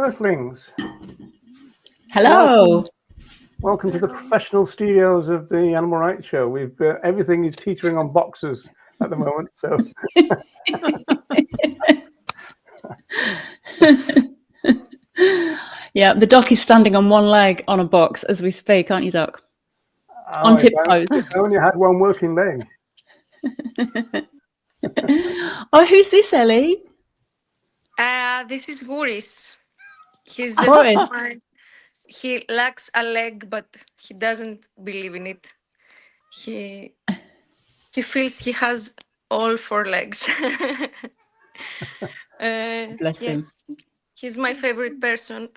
Earthlings. Hello. Welcome to the professional studios of the Animal Rights Show. We've everything is teetering on boxes at the moment, so. Yeah, the duck is standing on one leg on a box as we speak, aren't you, Duck? On tiptoes. I only had one working leg. Oh, who's this, Ellie? This is Boris. Boris. He lacks a leg, but he doesn't believe in it. He feels he has all four legs. Bless him. He's my favorite person.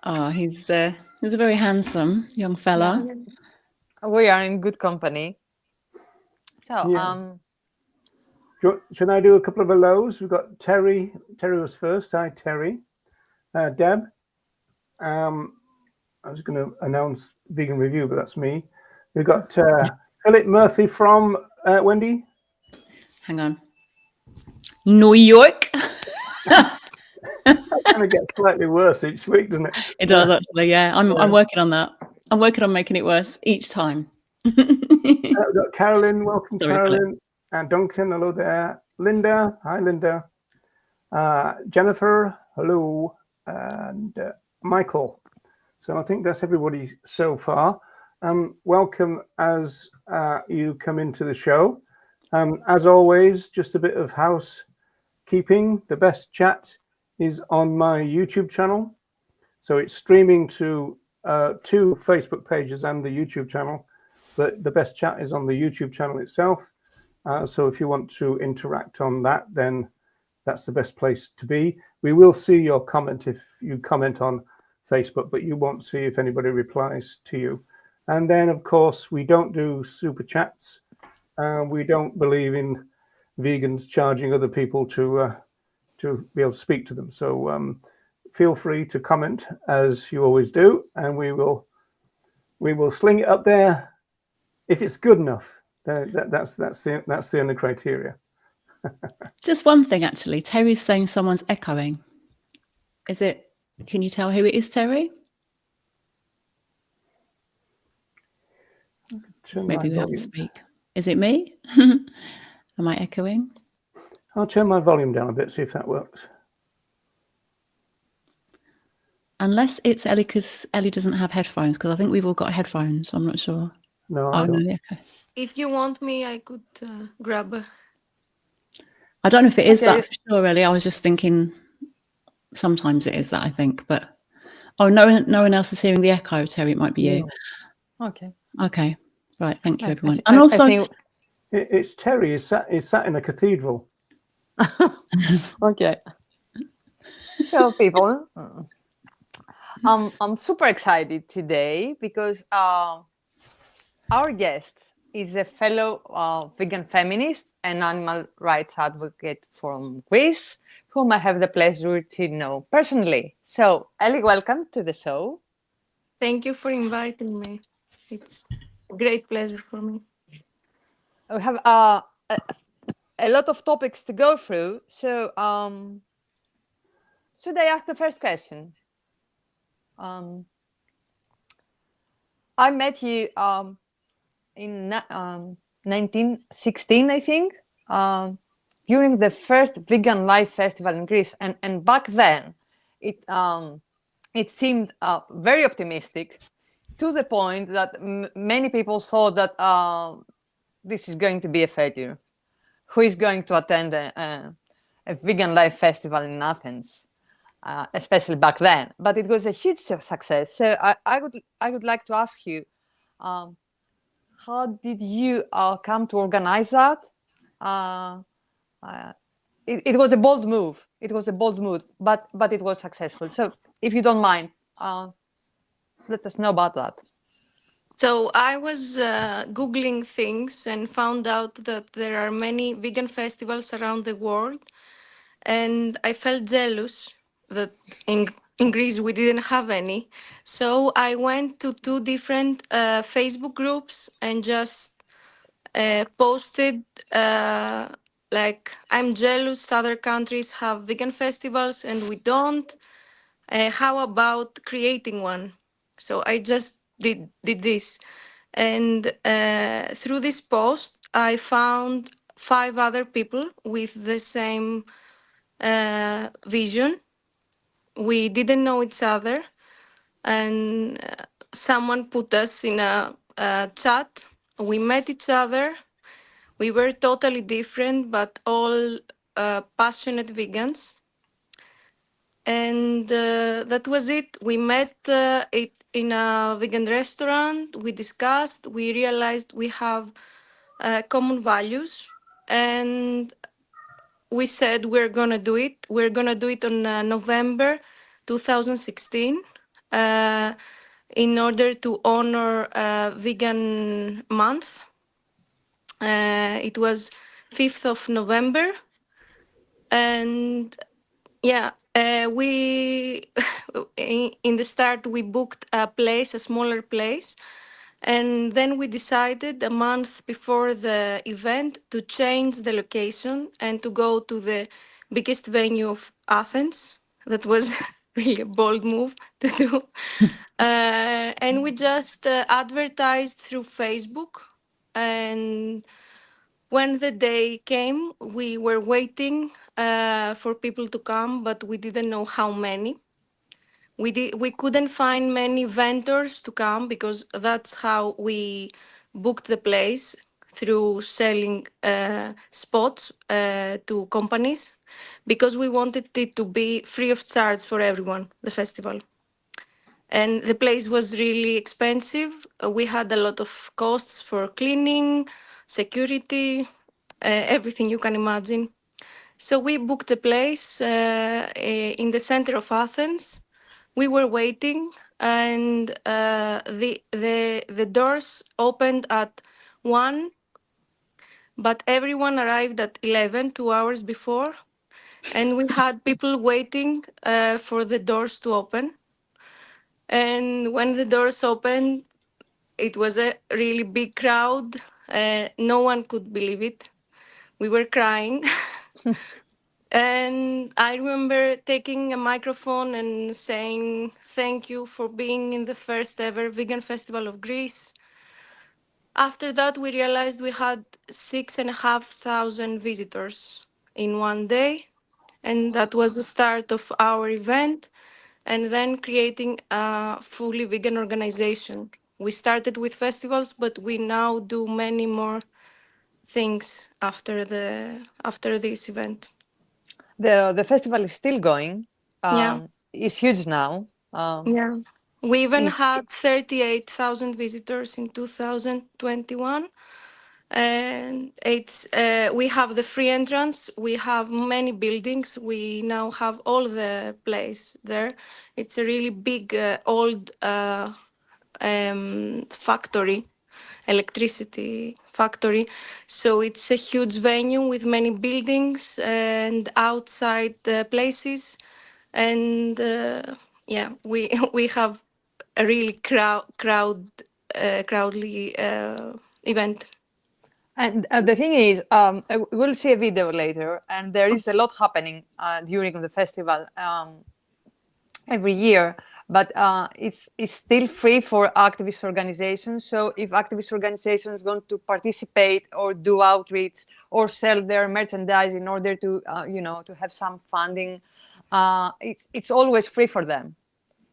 Oh, he's a very handsome young fella. Yeah. We are in good company. So, yeah. Should I do a couple of hellos? We've got Terry. Terry was first. Hi, Terry. Deb. I was going to announce Vegan Review, but that's me. We've got Philip Murphy from Wendy. Hang on. New York. That's going to get slightly worse each week, doesn't it? It does, actually, yeah. I'm working on that. I'm working on making it worse each time. We've got Carolyn. Welcome, Sorry, Carolyn. Philip. And Duncan, hello there. Linda. Hi, Linda. Jennifer, hello. And Michael. So I think that's everybody so far. Welcome as you come into the show. As always, just a bit of housekeeping. The best chat is on my YouTube channel. So it's streaming to 2 Facebook pages and the YouTube channel, but the best chat is on the YouTube channel itself. So if you want to interact on that, then that's the best place to be. We will see your comment if you comment on Facebook, but you won't see if anybody replies to you. And then, of course, we don't do super chats. We don't believe in vegans charging other people to be able to speak to them. So feel free to comment as you always do, and we will sling it up there if it's good enough. That's the only criteria. Just one thing, actually. Terry's saying someone's echoing. Is it? Can you tell who it is, Terry? Maybe we have to speak. Is it me? Am I echoing? I'll turn my volume down a bit, see if that works. Unless it's Ellie, because Ellie doesn't have headphones, because I think we've all got headphones. I'm not sure. No, I don't. No, okay. If you want me, I could grab. I don't know if it is that for sure, Ellie. I was just thinking sometimes it is that, I think. But no one else is hearing the echo, Terry. It might be you. Okay. Okay. Right. Thank you, everyone. And also, it's Terry is sat in a cathedral. Okay. So, people, I'm super excited today because our guest is a fellow vegan feminist and animal rights advocate from Greece, whom I have the pleasure to know personally. So, Elli, welcome to the show. Thank you for inviting me. It's a great pleasure for me. We have a lot of topics to go through. So, should I ask the first question? I met you in 1916, I think, during the first Vegan Life Festival in Greece, and back then it seemed very optimistic, to the point that many people thought that this is going to be a failure. Who is going to attend a Vegan Life Festival in Athens? Especially back then, but it was a huge success. So I would like to ask you, how did you come to organize that? It was a bold move. It was a bold move, but it was successful. So if you don't mind, let us know about that. So I was Googling things and found out that there are many vegan festivals around the world, and I felt jealous that in Greece we didn't have any. So I went to 2 different Facebook groups and just posted like, I'm jealous other countries have vegan festivals and we don't. How about creating one? So I just did this. And through this post, I found 5 other people with the same vision. We didn't know each other, and someone put us in a chat. We met each other. We were totally different, but all passionate vegans. And that was it. We met it in a vegan restaurant. We discussed. We realized we have common values, and we said we're gonna do it. We're gonna do it on November 2016 in order to honor Vegan Month. It was 5th of November, and yeah, we in the start we booked a place, a smaller place, and then we decided a month before the event to change the location and to go to the biggest venue of Athens. That was really a bold move to do. And we just advertised through Facebook. And when the day came, we were waiting for people to come, but we didn't know how many. We couldn't find many vendors to come because that's how we booked the place, through selling spots to companies, because we wanted it to be free of charge for everyone, the festival. And the place was really expensive. We had a lot of costs for cleaning, security, everything you can imagine. So we booked the place in the center of Athens. We were waiting, and the doors opened at 1, but everyone arrived at 11, 2 hours before, and we had people waiting for the doors to open. And when the doors opened, it was a really big crowd. No one could believe it. We were crying. And I remember taking a microphone and saying, thank you for being in the first ever vegan festival of Greece. After that, we realized we had 6,500 visitors in one day. And that was the start of our event. And then creating a fully vegan organization. We started with festivals, but we now do many more things after this event. The festival is still going. Yeah. It's huge now. Yeah. We even had 38,000 visitors in 2021. And it's we have the free entrance. We have many buildings. We now have all the place there. It's a really big old factory, electricity factory. So it's a huge venue with many buildings and outside places. And yeah, we have a really crowdly event. And the thing is, we'll see a video later, and there is a lot happening during the festival every year. But it's still free for activist organizations. So if activist organizations want to participate or do outreach or sell their merchandise in order to to have some funding, it's always free for them.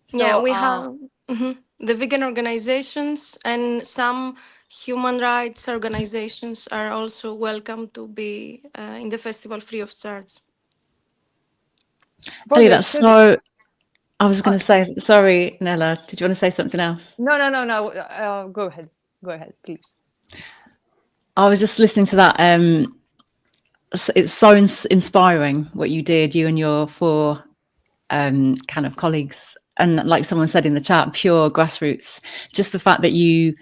So, yeah, we have the vegan organizations, and some human rights organizations are also welcome to be in the festival free of charge. Elli, that's so. I was going to say, sorry, Nella, did you want to say something else? No. Go ahead. Go ahead, please. I was just listening to that. It's so inspiring what you did, you and your 4 kind of colleagues. And like someone said in the chat, pure grassroots. Just the fact that you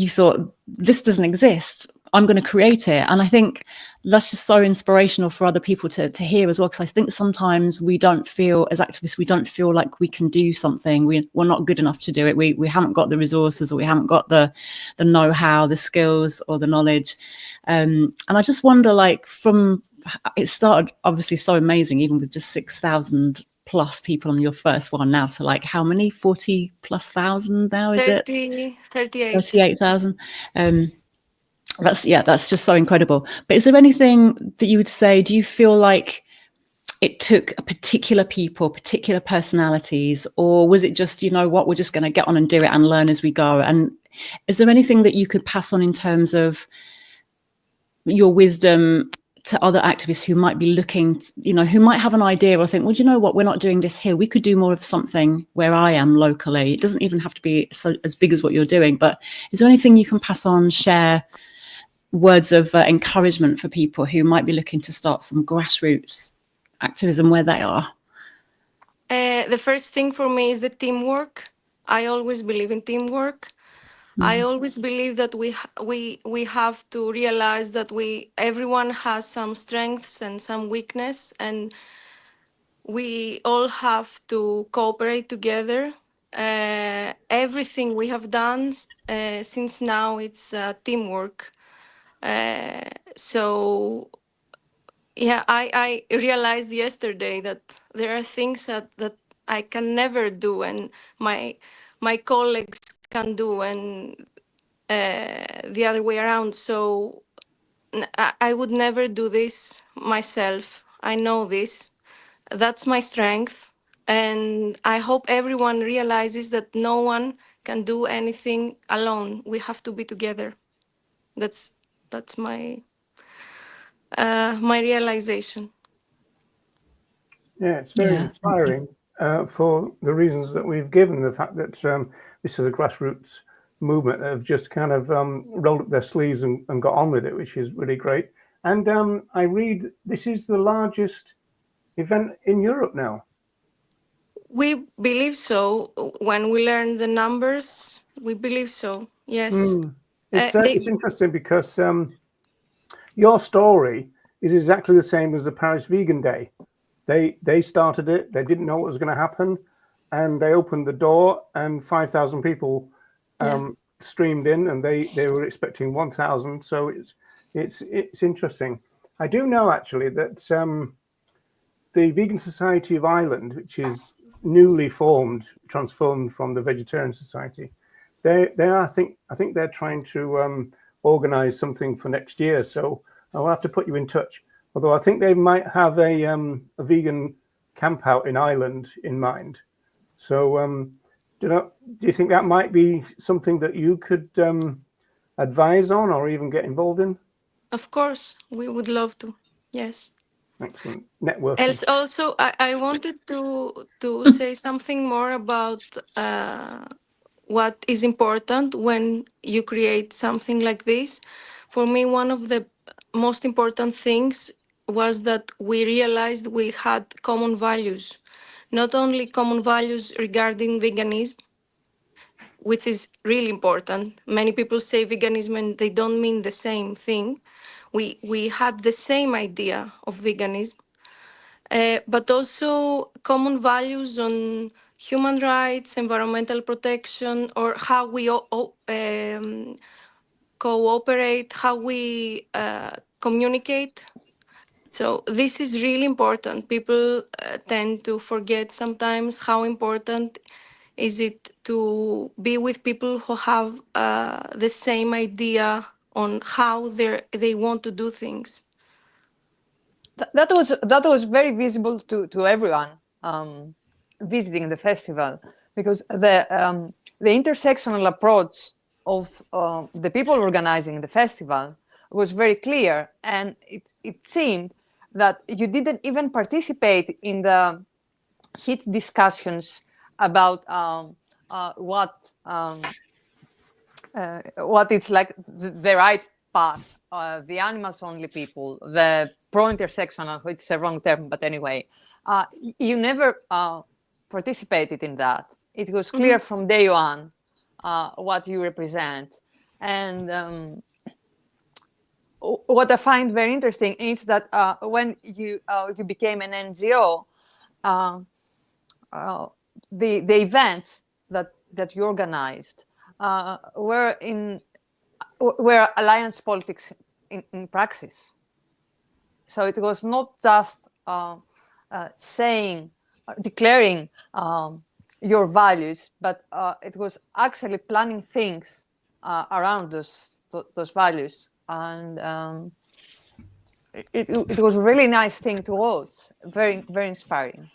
thought this doesn't exist. I'm going to create it. And I think that's just so inspirational for other people to hear as well, because I think sometimes we don't feel, as activists, we don't feel like we can do something. We're not good enough to do it. We haven't got the resources, or we haven't got the know-how, the skills, or the knowledge. And I just wonder, like, it started obviously so amazing, even with just 6,000 plus people on your first one, now to like how many, 40 plus thousand now, is 38. 38,000. That's just so incredible. But is there anything that you would say, do you feel like it took particular people, particular personalities, or was it just, you know what, we're just going to get on and do it and learn as we go? And is there anything that you could pass on in terms of your wisdom to other activists who might be looking, who might have an idea or think, well, you know what, we're not doing this here. We could do more of something where I am locally. It doesn't even have to be as big as what you're doing, but is there anything you can pass on, share words of encouragement for people who might be looking to start some grassroots activism where they are? The first thing for me is the teamwork. I always believe in teamwork. I always believe that we have to realize that everyone has some strengths and some weakness, and we all have to cooperate together. Everything we have done since now, it's teamwork. So yeah, I realized yesterday that there are things that I can never do, and my colleagues can do, and the other way around. So I would never do this myself. I know this. That's my strength. And I hope everyone realizes that no one can do anything alone. We have to be together. That's my my realization. Yeah, it's very inspiring for the reasons that we've given. The fact that this is a grassroots movement that have just kind of rolled up their sleeves and got on with it, which is really great. And I read this is the largest event in Europe now. We believe so. When we learn the numbers, we believe so. Yes. It's interesting because your story is exactly the same as the Paris Vegan Day. They started it. They didn't know what was going to happen, and they opened the door, and 5,000 people streamed in, and they were expecting 1,000. So it's interesting. I do know actually that the Vegan Society of Ireland, which is newly transformed from the Vegetarian Society, they are I think they're trying to organize something for next year. So I'll have to put you in touch. Although I think they might have a vegan camp out in Ireland in mind. So, do you think that might be something that you could advise on or even get involved in? Of course, we would love to. Yes. Excellent networking. Also, I wanted to say something more about what is important when you create something like this. For me, one of the most important things was that we realized we had common values, not only common values regarding veganism, which is really important. Many people say veganism and they don't mean the same thing. We had the same idea of veganism, but also common values on human rights, environmental protection, or how we cooperate, how we communicate. So this is really important. People tend to forget sometimes how important is it to be with people who have the same idea on how they want to do things. That was very visible to everyone visiting the festival, because the intersectional approach of the people organizing the festival was very clear, and it seemed that you didn't even participate in the heat discussions about what it's like the right path, the animals only people, the pro-intersectional, which is a wrong term, but anyway, you never participated in that. It was clear from day one what you represent. And what I find very interesting is that when you became an NGO, the events that you organized were alliance politics in praxis. So it was not just declaring your values, but it was actually planning things around those values, and it was a really nice thing to watch. Very, very inspiring.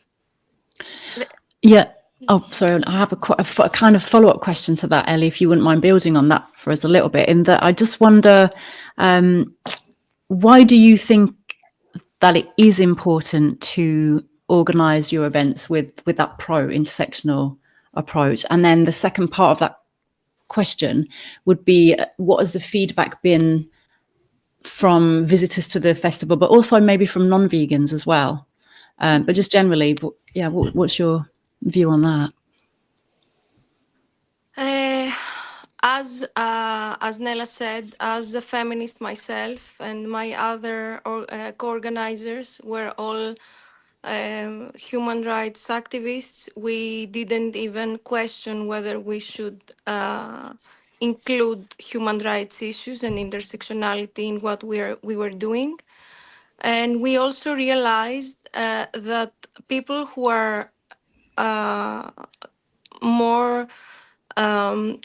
Yeah. Oh, sorry. I have a kind of follow-up question to that, Ellie, if you wouldn't mind building on that for us a little bit. In that, I just wonder, why do you think that it is important to organise your events with that pro-intersectional approach? And then the second part of that question would be, what has the feedback been from visitors to the festival, but also maybe from non-vegans as well? But just generally, yeah, what's your view on that? As Nella said, as a feminist myself, and my other co-organizers were all human rights activists, we didn't even question whether we should include human rights issues and intersectionality in what we were doing. And we also realized that people who are more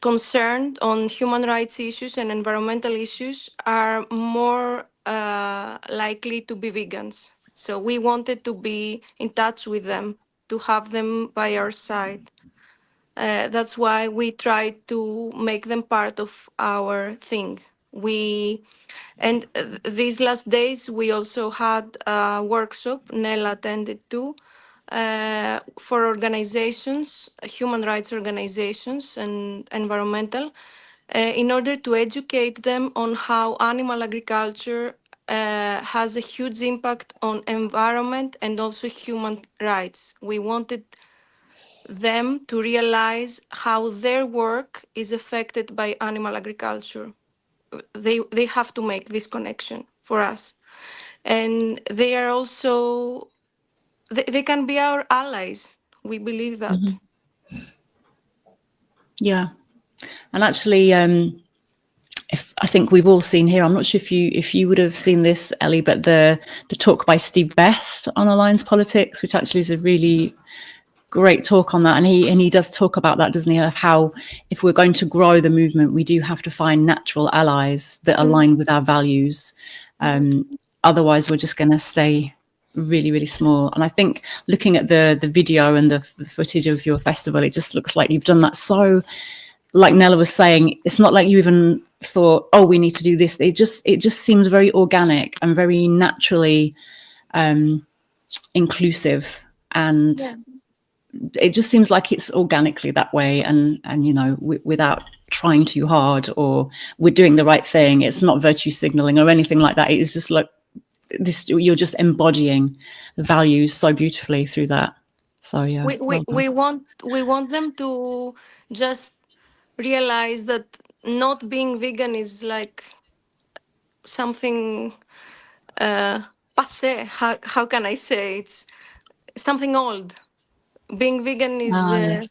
concerned on human rights issues and environmental issues are more likely to be vegans. So we wanted to be in touch with them, to have them by our side. That's why we tried to make them part of our thing. These last days, we also had a workshop, Nella attended too, for organizations, human rights organizations and environmental, in order to educate them on how animal agriculture has a huge impact on environment and also human rights. We wanted them to realize how their work is affected by animal agriculture. They have to make this connection for us. And they are also, they can be our allies. We believe that. Mm-hmm. Yeah. And actually, if I think we've all seen here, I'm not sure if you would have seen this, Ellie, but the talk by Steve Best on alliance politics, which actually is a really great talk on that, and he does talk about that, doesn't he, of how if we're going to grow the movement, we do have to find natural allies that align with our values. Otherwise, we're just going to stay really, really small. And I think looking at the video and the footage of your festival, it just looks like you've done that. So, like Nella was saying, it's not like you even thought, oh, we need to do this. It just seems very organic and very naturally inclusive, and it just seems like it's organically that way, and you know, without trying too hard, or we're doing the right thing. It's not virtue signaling or anything like that. It's just like this, you're just embodying the values so beautifully through that. So yeah, we want them to just realize that not being vegan is like something passé. How can I say? It's something old. Being vegan is yes.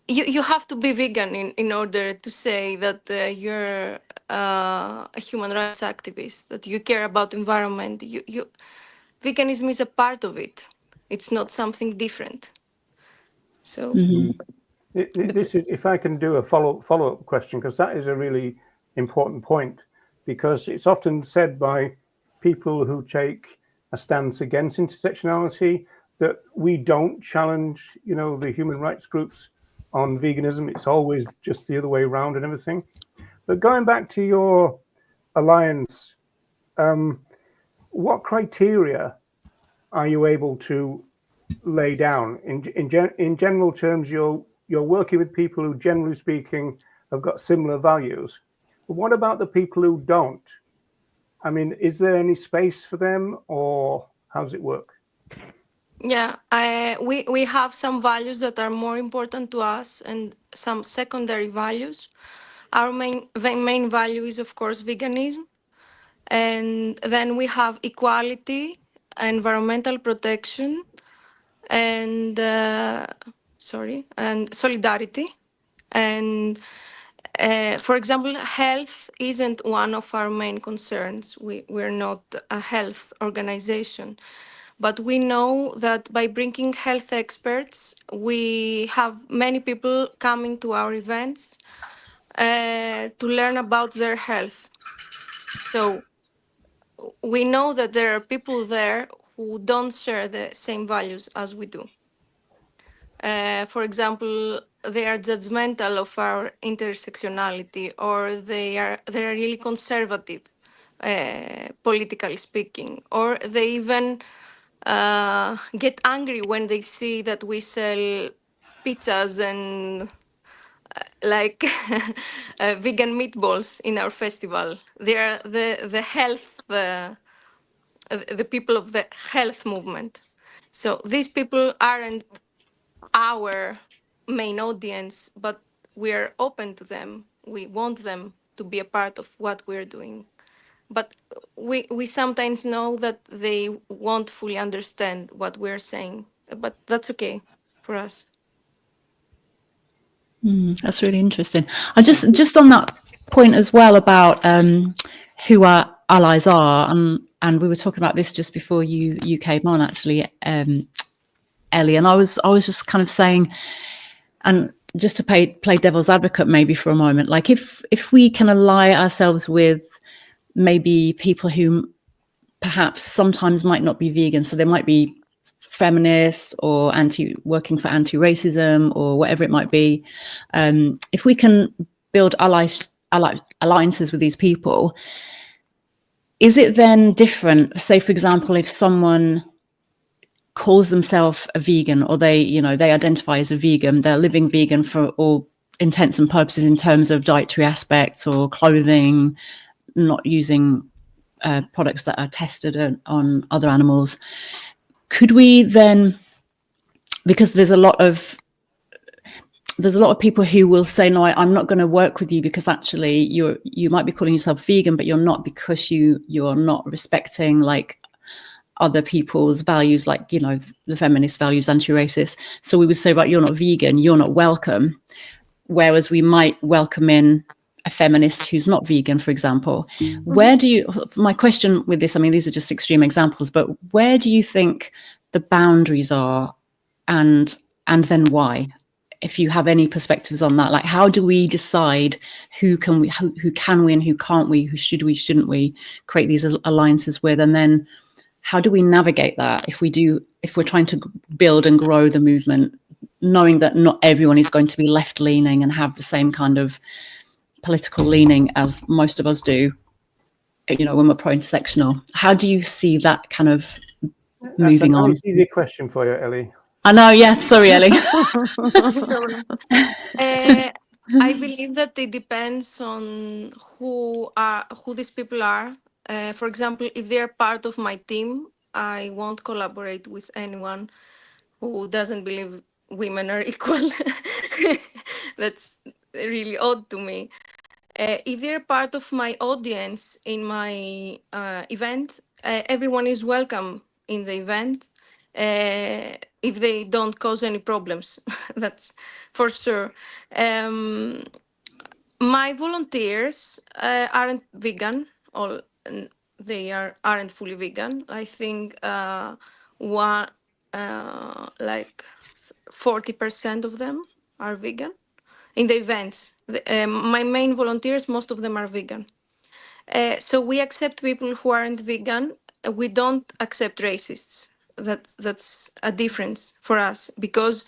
You have to be vegan in order to say that you're a human rights activist, that you care about environment. Veganism is a part of it. It's not something different. So this is, if I can do a follow-up question, because that is a really important point, because it's often said by people who take a stance against intersectionality that we don't challenge, you know, the human rights groups on veganism. It's always just the other way around and everything. But going back to your alliance, what criteria are you able to lay down? In general terms, you're working with people who, generally speaking, have got similar values. But what about the people who don't? I mean, is there any space for them, or how does it work? Yeah, we have some values that are more important to us and some secondary values. Our main value is, of course, veganism. And then we have equality, environmental protection, and and solidarity. And for example, health isn't one of our main concerns. We're not a health organization. But we know that by bringing health experts, we have many people coming to our events to learn about their health. So we know that there are people there who don't share the same values as we do. For example, they are judgmental of our intersectionality, or they are really conservative, politically speaking, or they even get angry when they see that we sell pizzas and like vegan meatballs in our festival. They are the health, the people of the health movement. So these people aren't our main audience, but we're open to them. We want them to be a part of what we're doing. But we sometimes know that they won't fully understand what we're saying, but that's okay for us. That's really interesting. I just on that point as well about who our allies are, and we were talking about this just before you came on, actually, Ellie, and I was just kind of saying, and just to play devil's advocate maybe for a moment, like if we can ally ourselves with maybe people who perhaps sometimes might not be vegan, so they might be feminists or working for anti-racism or whatever it might be, if we can build alliances with these people, is it then different? Say, for example, if someone calls themselves a vegan, or they identify as a vegan, they're living vegan for all intents and purposes in terms of dietary aspects or clothing, not using products that are tested on other animals. Could we then, because there's a lot of people who will say, no, I'm not going to work with you because actually you might be calling yourself vegan, but you're not, because you're not respecting like other people's values, like, the feminist values, anti-racist. So we would say, right, you're not vegan, you're not welcome. Whereas we might welcome in a feminist who's not vegan, for example. My question with this, I mean, these are just extreme examples, but where do you think the boundaries are, and then why? If you have any perspectives on that, like how do we decide who can we and who can't we, who shouldn't we create these alliances with, and then how do we navigate that if we're trying to build and grow the movement, knowing that not everyone is going to be left leaning and have the same kind of political leaning as most of us do, when we're pro-intersectional? How do you see that kind of moving on? That's an easy question for you, Ellie. I know, yeah, sorry, Ellie. I believe that it depends on who these people are. For example, if they're part of my team, I won't collaborate with anyone who doesn't believe women are equal. That's really odd to me. If they're part of my audience in my event, everyone is welcome in the event if they don't cause any problems. That's for sure. My volunteers aren't vegan. They aren't fully vegan. I think like 40% of them are vegan in the events. My main volunteers, most of them are vegan. So we accept people who aren't vegan. We don't accept racists. That's a difference for us, because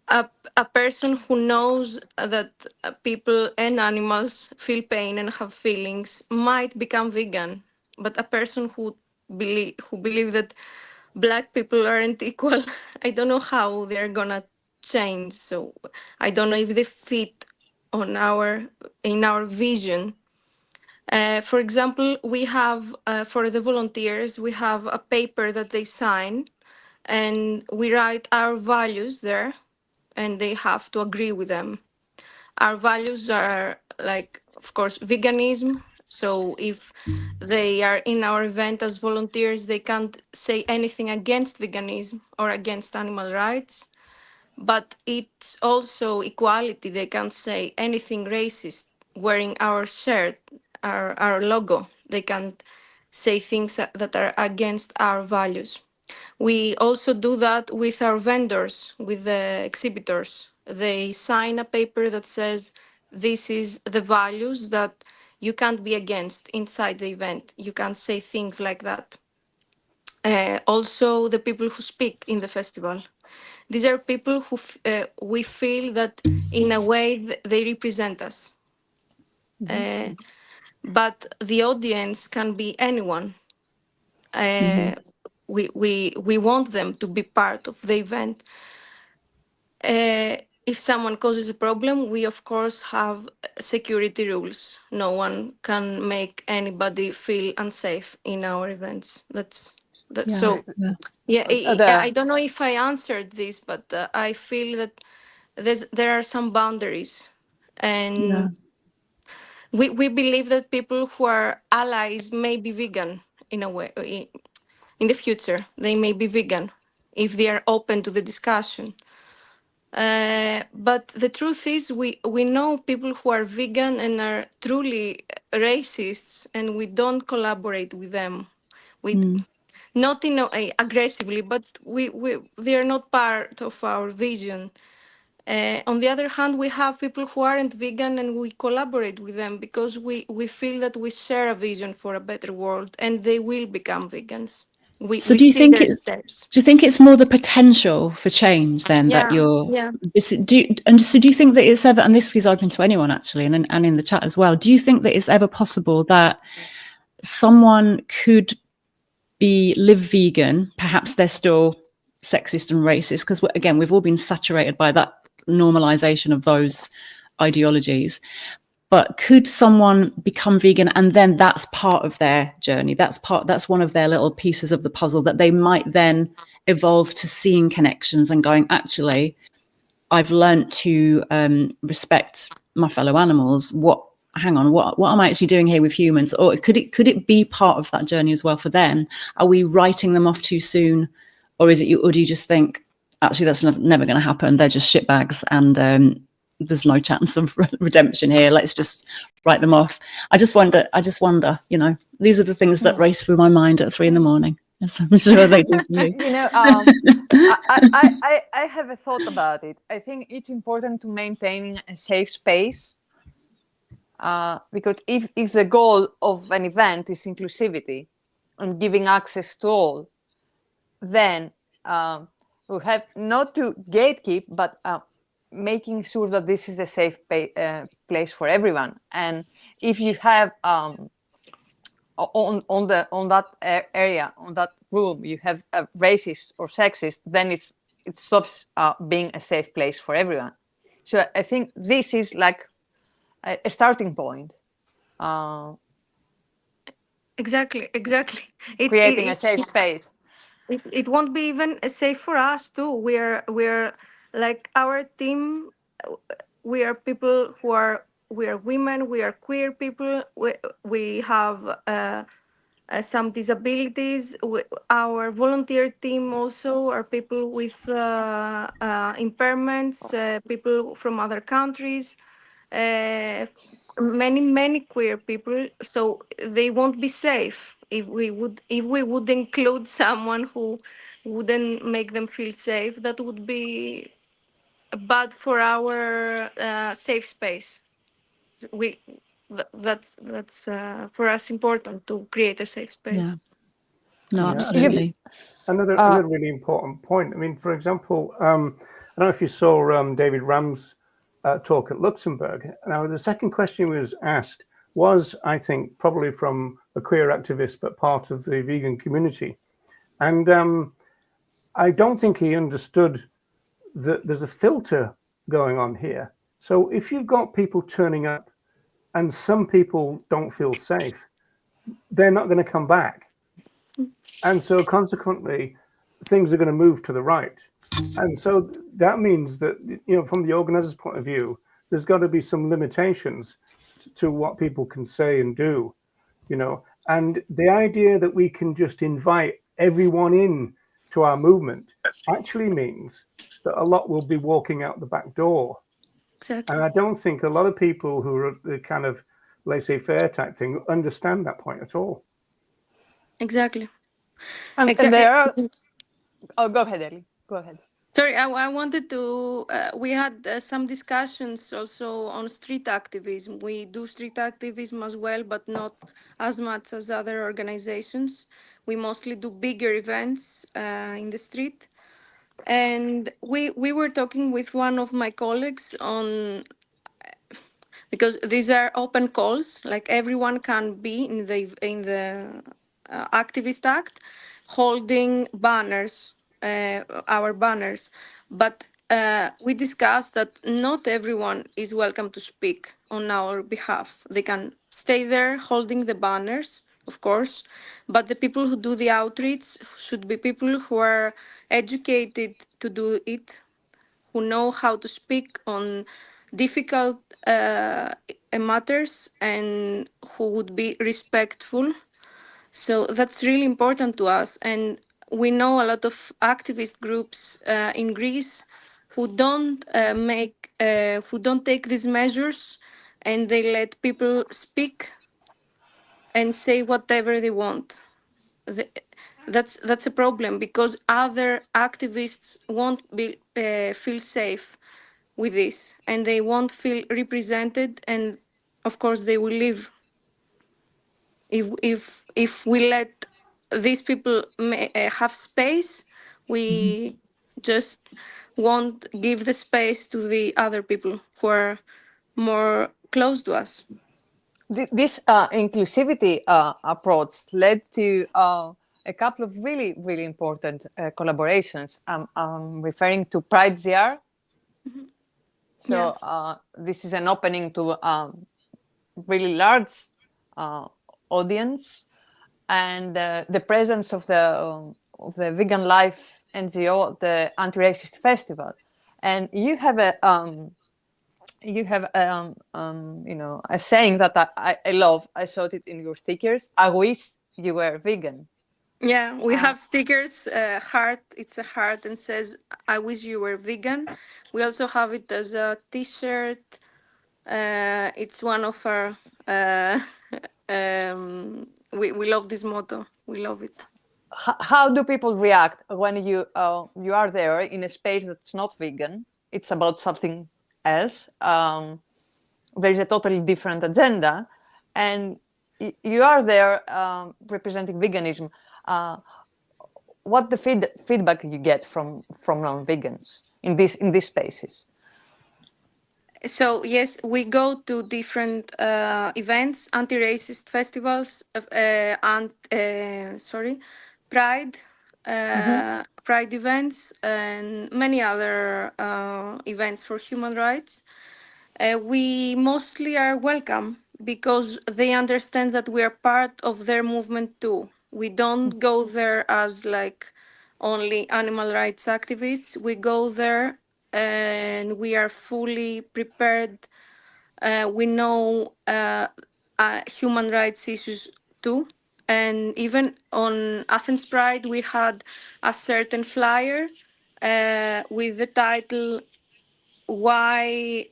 a person who knows that people and animals feel pain and have feelings might become vegan, but a person who believe that Black people aren't equal, I don't know how they're gonna change. So I don't know if they fit in our vision. For example, we have for the volunteers, we have a paper that they sign, and we write our values there, and they have to agree with them. Our values are, like, of course, veganism, So if they are in our event as volunteers, they can't say anything against veganism or against animal rights. But it's also equality. They can't say anything racist wearing our shirt, our logo. They can't say things that are against our values. We also do that with our vendors, with the exhibitors. They sign a paper that says this is the values that you can't be against inside the event. You can't say things like that. Also, the people who speak in the festival. These are people who we feel that in a way they represent us. But the audience can be anyone. We want them to be part of the event. If someone causes a problem, we of course have security rules. No one can make anybody feel unsafe in our events. That's Yeah. so. Yeah. Yeah, The- I don't know if I answered this, but I feel that there are some boundaries, and Yeah. we believe that people who are allies may be vegan in a way. In the future, they may be vegan if they are open to the discussion. But the truth is, we know people who are vegan and are truly racists, and we don't collaborate with them. We not in aggressively, but they are not part of our vision. On the other hand, we have people who aren't vegan, and we collaborate with them because we feel that we share a vision for a better world, and they will become vegans. So We do you see think their it's steps. do you think it's more the potential for change then that Yeah, you're yeah. do you think that it's ever, and this is open to anyone actually, and in the chat as well, do you think that it's ever possible that someone could live vegan, perhaps they're still sexist and racist, because again we've all been saturated by that normalization of those ideologies, but could someone become vegan and then that's part of their journey, that's one of their little pieces of the puzzle, that they might then evolve to seeing connections and going, actually I've learned to respect my fellow animals, what am I actually doing here with humans? Or could it be part of that journey as well for them? Are we writing them off too soon, or do you just think actually that's never going to happen, they're just shitbags and there's no chance of redemption here, let's just write them off? I just wonder, these are the things that race through my mind at 3 a.m, as I'm sure they do for you. I have a thought about it. I think it's important to maintain a safe space, because if the goal of an event is inclusivity and giving access to all, then we have not to gatekeep, but making sure that this is a safe place for everyone. And if you have on that area, on that room, you have a racist or sexist, then it stops being a safe place for everyone. So I think this is like a starting point. Exactly. Creating a safe space. It won't be even safe for us too. We're like our team. We are people we are women. We are queer people. We have some disabilities. Our volunteer team also are people with impairments. People from other countries. Many queer people, so they won't be safe if we would include someone who wouldn't make them feel safe. That would be bad for our safe space. That's for us important to create a safe space. Yeah. No, Yeah, absolutely. Another really important point. I mean, for example, I don't know if you saw David Ram's talk at Luxembourg. Now, the second question he was asked was, I think, probably from a queer activist, but part of the vegan community. And I don't think he understood that there's a filter going on here. So if you've got people turning up and some people don't feel safe, they're not going to come back. And so consequently, things are going to move to the right. And so that means that, from the organizer's point of view, there's got to be some limitations to what people can say and do. And the idea that we can just invite everyone in to our movement actually means that a lot will be walking out the back door. Exactly. And I don't think a lot of people who are the kind of laissez-faire type thing understand that point at all. Exactly. And there are... Oh, go ahead, Elli. Go ahead. Sorry, I wanted to. We had some discussions also on street activism. We do street activism as well, but not as much as other organizations. We mostly do bigger events in the street. And we were talking with one of my colleagues on, because these are open calls, like everyone can be in the activist act holding banners, our banners, but we discussed that not everyone is welcome to speak on our behalf. They can stay there holding the banners, of course, but the people who do the outreach should be people who are educated to do it, who know how to speak on difficult matters, and who would be respectful. So that's really important to us. And we know a lot of activist groups in Greece who who don't take these measures, and they let people speak and say whatever they want. The, that's a problem, because other activists won't be feel safe with this, and they won't feel represented, and of course they will leave if we let these people have space. We just won't give the space to the other people who are more close to us. This inclusivity approach led to a couple of really, really important collaborations. I'm referring to Pride GR. Mhm. So Yes. this is an opening to really large audience, and the presence of the Vegan Life NGO, the Anti-Racist Festival, and you have a a saying that I love. I saw it in your stickers. I wish you were vegan. Yeah, we have stickers, heart, it's a heart and says, I wish you were vegan. We also have it as a t-shirt. It's one of our, we love this motto. We love it. How do people react when you are there in a space that's not vegan? It's about something else. There's a totally different agenda, and you are there representing veganism. What the feedback you get from non-vegans in these spaces? So yes, we go to different events, anti-racist festivals, and Pride, Pride events, and many other events for human rights. We mostly are welcome because they understand that we are part of their movement too. We don't go there as like only animal rights activists. We go there and we are fully prepared. We know human rights issues too. And even on Athens Pride, we had a certain flyer with the title, Why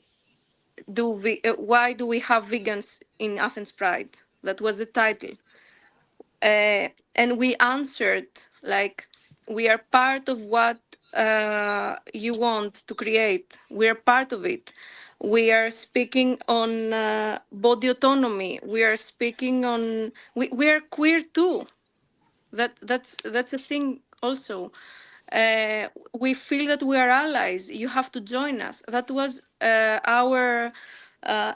why do we have vegans in Athens Pride? That was the title. And we answered like, we are part of what you want to create. We are part of it. We are speaking on body autonomy. We are speaking on, we are queer too. That's a thing also. We feel that we are allies. You have to join us. That was our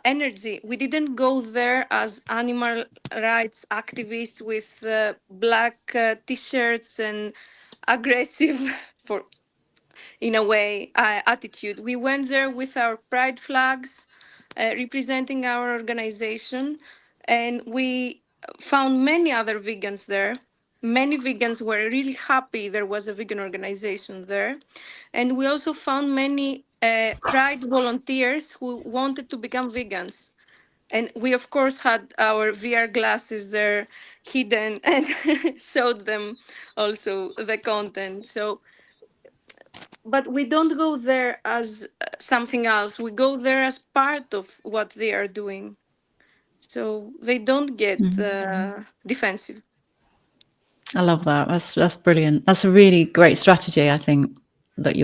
energy. We didn't go there as animal rights activists with black t-shirts and aggressive, for in a way, attitude. We went there with our pride flags, representing our organization, and we found many other vegans there. Many vegans were really happy there was a vegan organization there. And we also found many Pride volunteers who wanted to become vegans. And we, of course, had our VR glasses there hidden and showed them also the content. So, but we don't go there as something else. We go there as part of what they are doing. So they don't get defensive. I love that. That's brilliant. That's a really great strategy, I think, that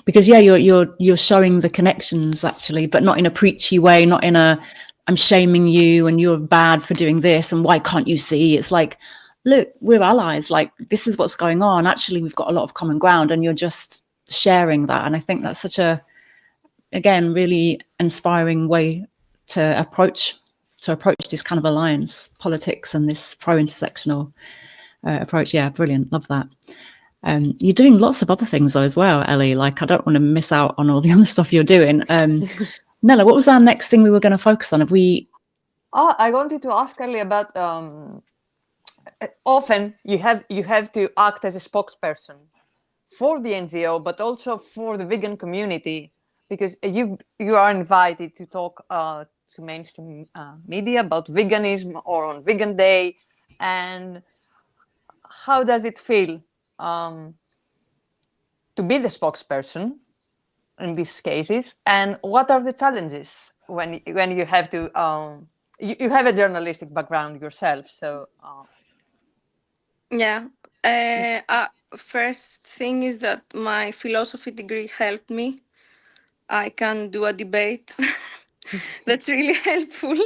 because you're showing the connections actually, but not in a preachy way, not in a I'm shaming you and you're bad for doing this and why can't you see? It's like, look, we're allies. Like, this is what's going on. Actually, we've got a lot of common ground, and you're just sharing that. And I think that's such a, again, really inspiring way to approach this kind of alliance politics and this pro-intersectional approach. Yeah, brilliant. Love that. You're doing lots of other things though as well, Elli. Like, I don't want to miss out on all the other stuff you're doing. Nella, what was our next thing we were going to focus on? I wanted to ask Elli about often you have to act as a spokesperson for the NGO, but also for the vegan community, because you are invited to talk to mainstream media about veganism or on Vegan Day. And how does it feel to be the spokesperson in these cases, and what are the challenges when you have to you have a journalistic background yourself, so Yeah. First thing is that my philosophy degree helped me. I can do a debate. That's really helpful.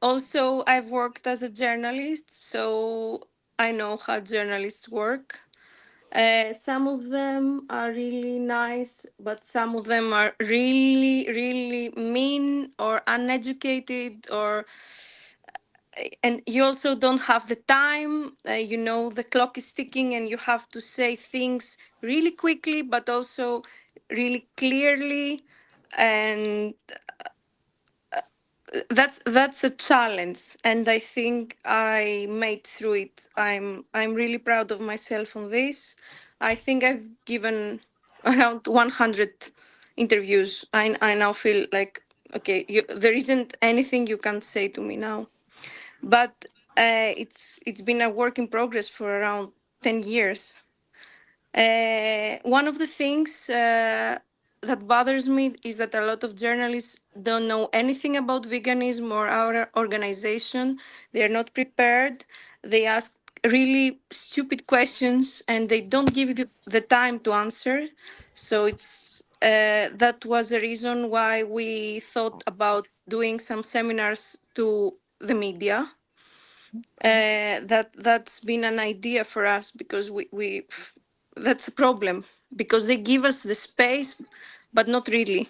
Also, I've worked as a journalist, so I know how journalists work. Some of them are really nice, but some of them are really, really mean or uneducated, and you also don't have the time. The clock is ticking and you have to say things really quickly, but also really clearly. And that's a challenge, and I think I made through it. I'm really proud of myself on this. I think I've given around 100 interviews. I now feel like, okay, there isn't anything you can say to me now. But it's been a work in progress for around 10 years. One of the things that bothers me is that a lot of journalists don't know anything about veganism or our organization. They're not prepared. They ask really stupid questions and they don't give you the time to answer. So that was the reason why we thought about doing some seminars to the media. That's been an idea for us, because we that's a problem, because they give us the space but not really.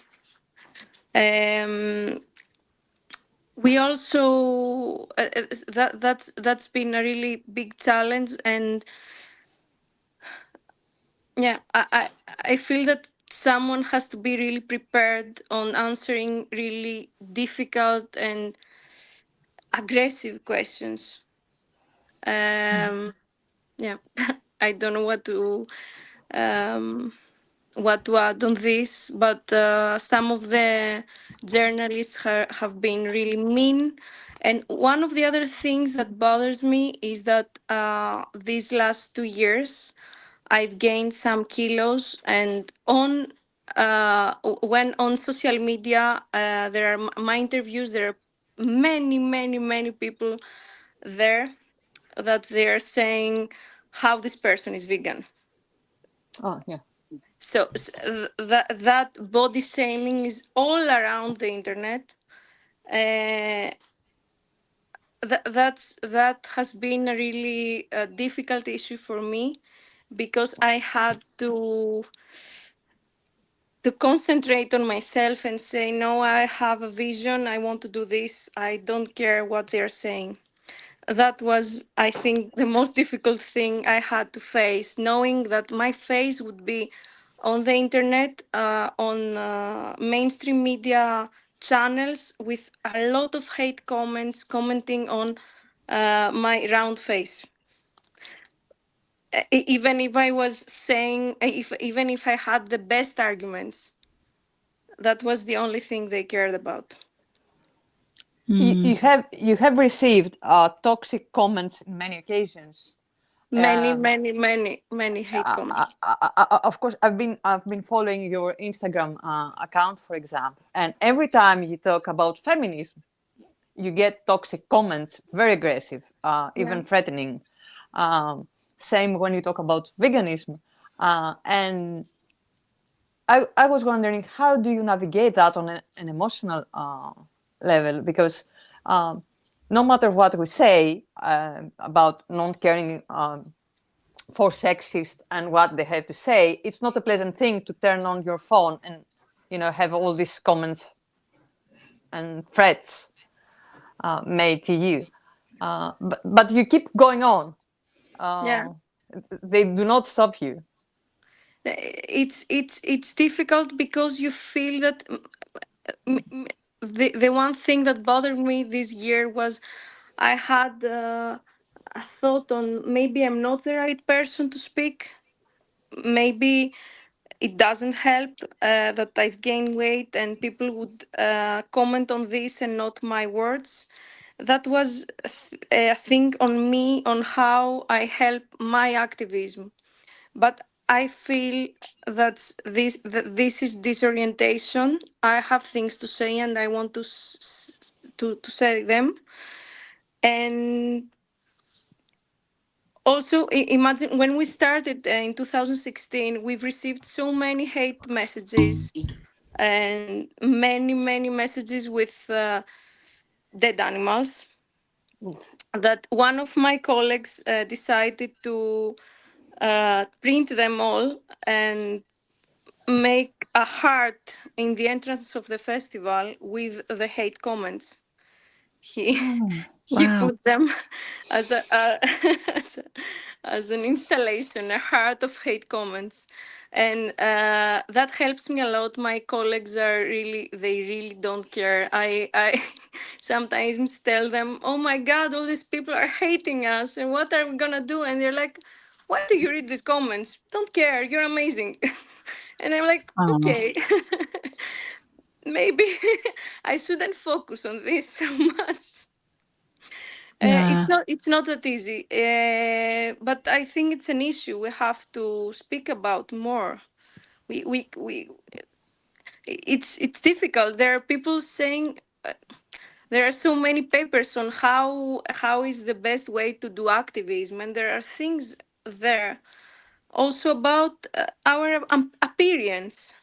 We also that's been a really big challenge. And yeah, I feel that someone has to be really prepared on answering really difficult and aggressive questions. Yeah. I don't know what to add on this, but some of the journalists have been really mean. And one of the other things that bothers me is that these last 2 years, I've gained some kilos, and when on social media, there are my interviews. There are many, many, many people there that they're saying how this person is vegan. oh yeah. So that body shaming is all around the internet. That has been a really difficult issue for me, because I had to concentrate on myself and say, no, I have a vision. I want to do this. I don't care what they're saying. That was, I think, the most difficult thing I had to face, knowing that my face would be on the internet, on mainstream media channels, with a lot of hate comments commenting on my round face. Even if I was saying, even if I had the best arguments, that was the only thing they cared about. You have received toxic comments in many occasions. Many hate comments. Of course, I've been following your Instagram account, for example, and every time you talk about feminism, you get toxic comments, very aggressive, even threatening. Same when you talk about veganism, and I was wondering, how do you navigate that on an emotional level? Because no matter what we say about not caring for sexists and what they have to say, it's not a pleasant thing to turn on your phone and have all these comments and threats made to you. But you keep going on. They do not stop you. It's difficult because you feel that the one thing that bothered me this year was I had a thought on maybe I'm not the right person to speak. Maybe it doesn't help that I've gained weight and people would comment on this and not my words. That was a thing on me, on how I help my activism. But I feel that this is disorientation. I have things to say and I want to say them. And also, imagine when we started in 2016, we've received so many hate messages and many messages with dead animals that one of my colleagues decided to print them all and make a heart in the entrance of the festival with the hate comments. He he Wow. put them as as an installation, a heart of hate comments, and that helps me a lot. My colleagues are they really don't care. I sometimes tell them, "Oh my God, all these people are hating us, and what are we gonna do?" And they're like, "Why do you read these comments? Don't care. You're amazing." And I'm like, Oh, "Okay." Maybe I shouldn't focus on this so much. yeah. It's not that easy, but I think it's an issue we have to speak about more. We it's difficult. There are people saying there are so many papers on how is the best way to do activism, and there are things there also about our appearance.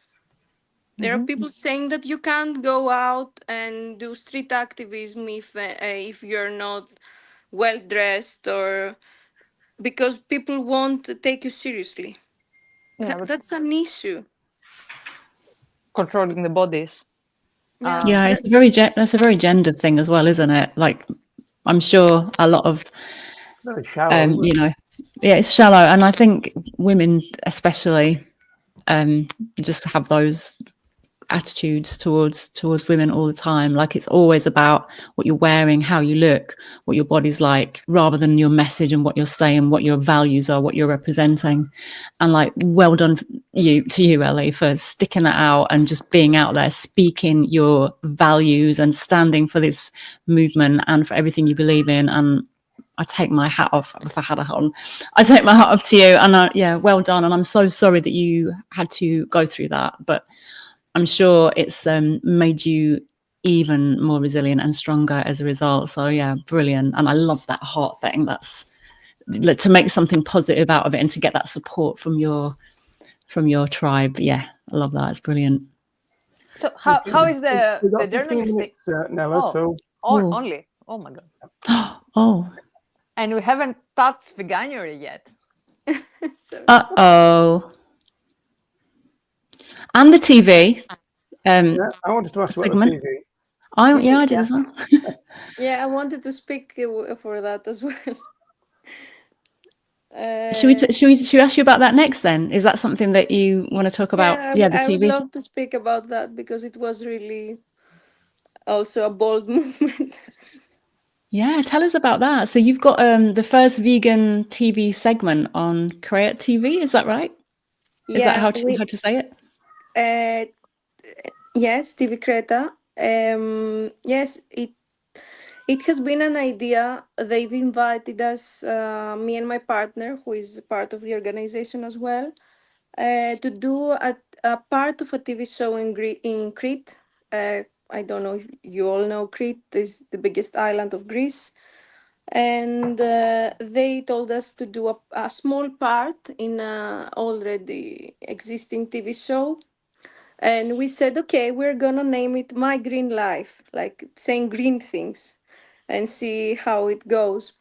There are people saying that you can't go out and do street activism if you're not well dressed, or because people won't take you seriously. Yeah, but That's an issue. controlling the bodies. Yeah, it's a very that's a very gendered thing as well, isn't it? Like, I'm sure a lot of Very shallow. isn't it? yeah, it's shallow, and I think women especially just have those attitudes towards women all the time. Like, it's always about what you're wearing, how you look, what your body's like, rather than your message and what you're saying, what your values are, what you're representing. And like, well done to you, Elli, for sticking that out and just being out there, speaking your values and standing for this movement and for everything you believe in. And I take my hat off. If I had a hat on, I take my hat off to you. And yeah, well done. And I'm so sorry that you had to go through that, but I'm sure it's made you even more resilient and stronger as a result. So yeah, brilliant. And I love that heart thing. That's to make something positive out of it and to get that support from your tribe. Yeah, I love that. It's brilliant. So how is the We've got 15 journalist minutes, Nella, so only? Oh my God. Oh. And we haven't touched Veganuary yet. Uh-oh. And the TV. yeah, I wanted to ask about the TV. I did as well. Yeah, I wanted to speak for that as well. Should we ask you about that next then? Is that something that you want to talk about? Yeah, the I would TV. love to speak about that because it was really also a bold movement. Yeah, tell us about that. So you've got the first vegan TV segment on CRETA TV, is that right? Is that how to say it? Yes, TV CRETA. Yes, It has been an idea. They've invited us, me and my partner, who is part of the organization as well, to do a part of a TV show in Crete. I don't know if you all know Crete is the biggest island of Greece. And they told us to do a small part in a already existing TV show. And we said, okay, we're gonna name it My Green Life, like saying green things, and see how it goes.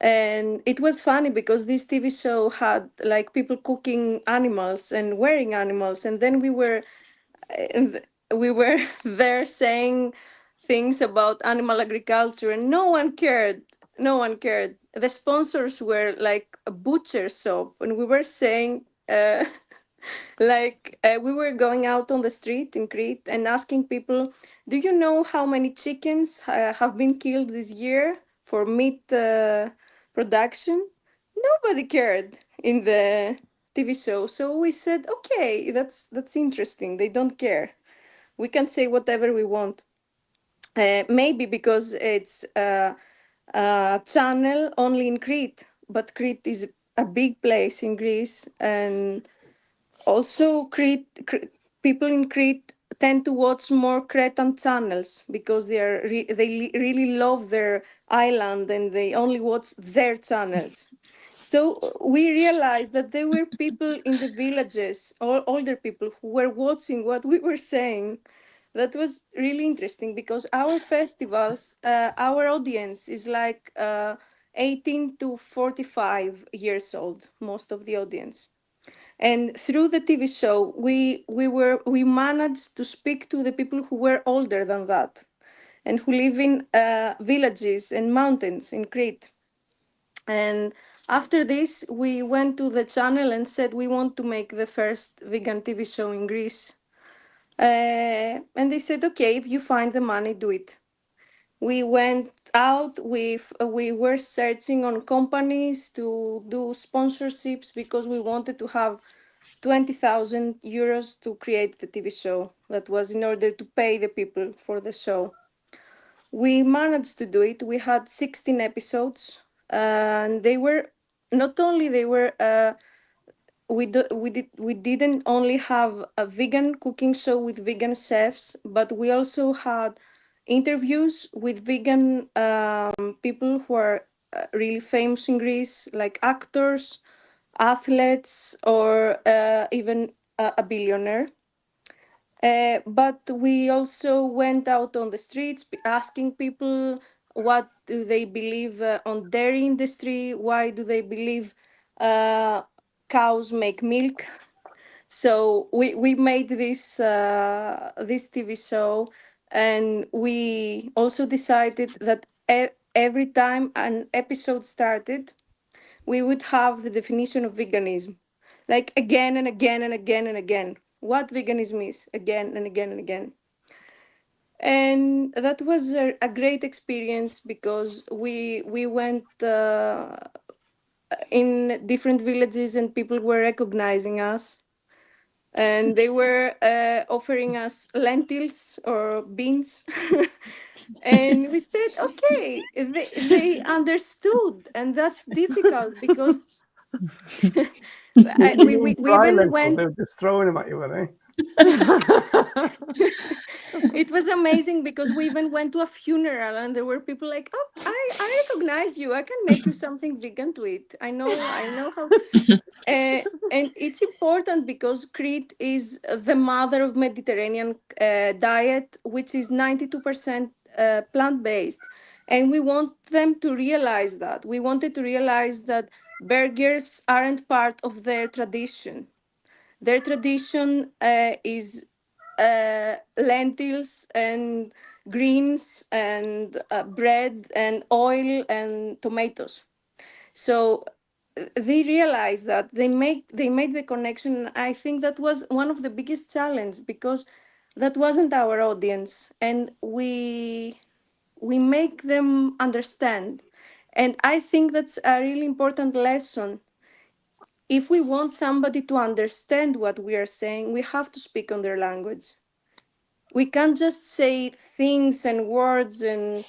And it was funny because this TV show had like people cooking animals and wearing animals, and then and we were there saying things about animal agriculture, and no one cared. No one cared. The sponsors were like a butcher soap, and we were saying. We were going out on the street in Crete and asking people, do you know how many chickens have been killed this year for meat production? Nobody cared in the TV show. So we said, okay, that's interesting. They don't care. We can say whatever we want. Maybe because it's a channel only in Crete, but Crete is a big place in Greece, and also, people in Crete tend to watch more Cretan channels because really love their island and they only watch their channels. So we realized that there were people in the villages, or older people, who were watching what we were saying. That was really interesting because our festivals, our audience is like 18 to 45 years old, most of the audience. And through the TV show, we managed to speak to the people who were older than that and who live in villages and mountains in Crete. And after this, we went to the channel and said we want to make the first vegan TV show in Greece. And they said, okay, if you find the money, do it. We went out with we were searching on companies to do sponsorships because we wanted to have 20,000 euros to create the TV show. That was in order to pay the people for the show. We managed to do it. We had 16 episodes, and they were not only they were we didn't only have a vegan cooking show with vegan chefs, but we also had interviews with vegan people who are really famous in Greece, like actors, athletes, or even a billionaire. But we also went out on the streets asking people what do they believe on dairy industry, why do they believe uh, cows make milk. So we made this TV show, and we also decided that every time an episode started, we would have the definition of veganism, like again and again and again and again. What veganism is, again and again and again. And that was a great experience because we went in different villages and people were recognizing us, and they were offering us lentils or beans. And we said, okay, they understood, and that's difficult because we Dry even lentils, went. they were just throwing them at you, were they? It was amazing because we even went to a funeral and there were people like, oh, I recognize you, I can make you something vegan to eat. I know how. And it's important because Crete is the mother of Mediterranean diet, which is 92% plant-based. And we want them to realize that. We wanted to realize that burgers aren't part of their tradition. Their tradition is lentils and greens and bread and oil and tomatoes. So they realized that they made the connection. I think that was one of the biggest challenge because that wasn't our audience, and we make them understand. And I think that's a really important lesson. If we want somebody to understand what we are saying, we have to speak on their language. We can't just say things and words and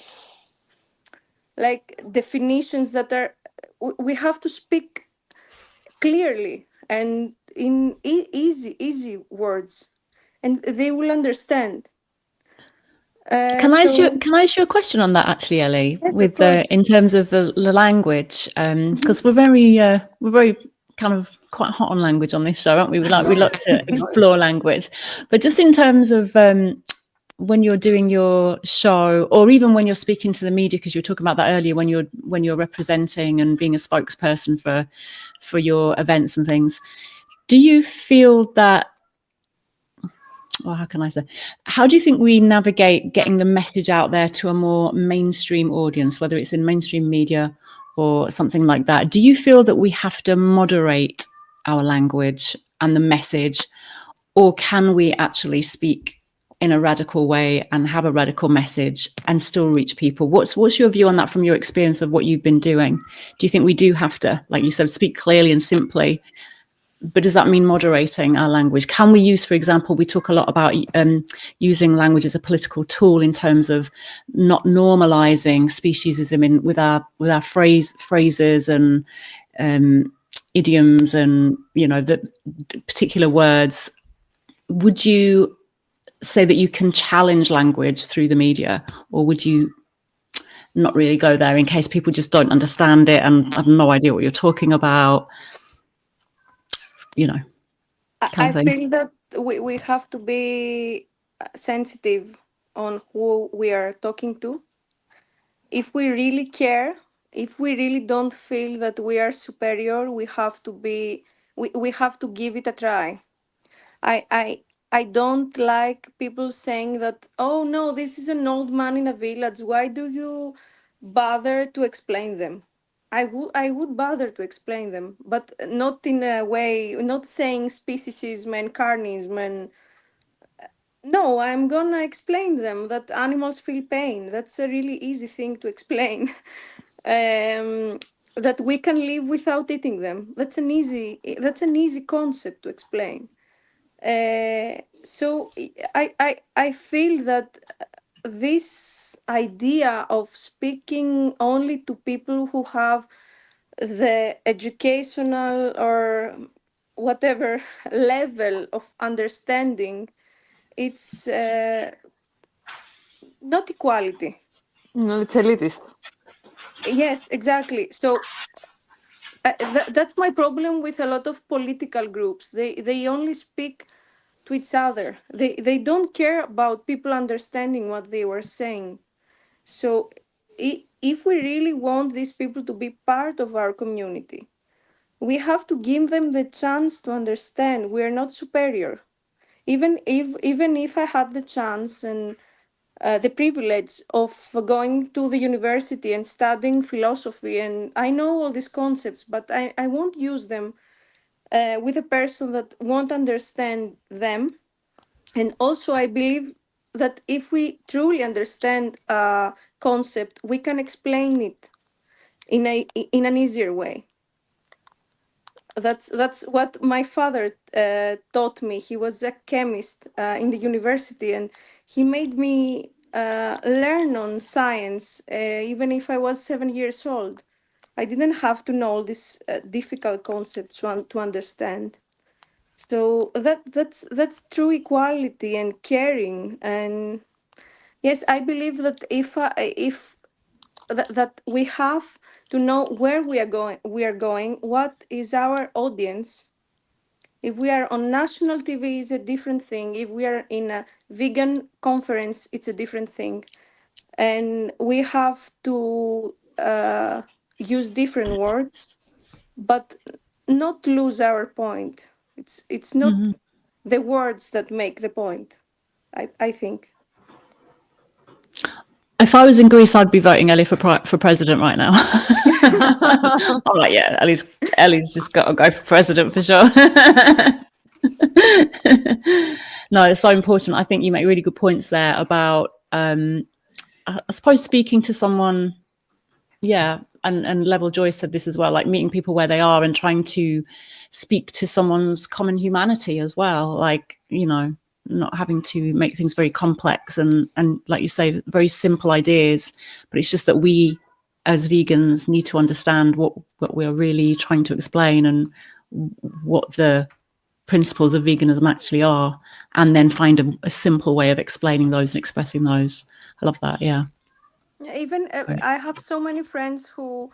like definitions that are, we have to speak clearly and in easy words, and they will understand. Can I ask you? Can I ask you a question on that, actually, Ellie? Yes, With of course. in terms of the language, because we're very kind of quite hot on language on this show, aren't we? We like to explore language, but just in terms of when you're doing your show, or even when you're speaking to the media, because you were talking about that earlier, when you're representing and being a spokesperson for your events and things, do you feel that? Well, how can I say? How do you think we navigate getting the message out there to a more mainstream audience, whether it's in mainstream media or something like that? Do you feel that we have to moderate our language and the message, or can we actually speak in a radical way and have a radical message and still reach people? What's your view on that from your experience of what you've been doing? Do you think we do have to, like you said, speak clearly and simply? But does that mean moderating our language? Can we use, for example, we talk a lot about using language as a political tool in terms of not normalizing speciesism with our phrases and idioms and, you know, the particular words. Would you say that you can challenge language through the media, or would you not really go there in case people just don't understand it and have no idea what you're talking about? You know, I feel that we have to be sensitive on who we are talking to. If we really care, if we really don't feel that we are superior, we have to be, we have to give it a try. I don't like people saying that, oh no, this is an old man in a village. Why do you bother to explain them? I would bother to explain them, but not in a way, not saying speciesism and carnism and no, I'm gonna explain them that animals feel pain. That's a really easy thing to explain. That we can live without eating them. That's an easy concept to explain. So I feel that this idea of speaking only to people who have the educational or whatever level of understanding, it's not equality. No, it's elitist. Yes, exactly. So that's my problem with a lot of political groups. They only speak to each other. They don't care about people understanding what they were saying. So if we really want these people to be part of our community, we have to give them the chance to understand we are not superior. Even if I had the chance and the privilege of going to the university and studying philosophy, and I know all these concepts, but I won't use them with a person that won't understand them. And also, I believe that if we truly understand a concept, we can explain it in an easier way. That's what my father taught me. He was a chemist in the university, and he made me learn on science, even if I was 7 years old. I didn't have to know all these difficult concepts to understand. So that's true equality and caring. And yes, I believe that if that we have to know where we are going, what is our audience. If we are on national TV, it's a different thing. If we are in a vegan conference, it's a different thing. And we have to use different words, but not lose our point. It's not the words that make the point, I think. If I was in Greece, I'd be voting Elli for president right now. I'm like, yeah, Ellie's just got to go for president for sure. No, it's so important. I think you make really good points there about, I suppose, speaking to someone. Yeah, and Level Joy said this as well, like meeting people where they are and trying to speak to someone's common humanity as well. Like, you know, not having to make things very complex and like you say, very simple ideas, but it's just that we as vegans need to understand what we're really trying to explain and what the principles of veganism actually are, and then find a simple way of explaining those and expressing those. I love that. Yeah. Even I have so many friends who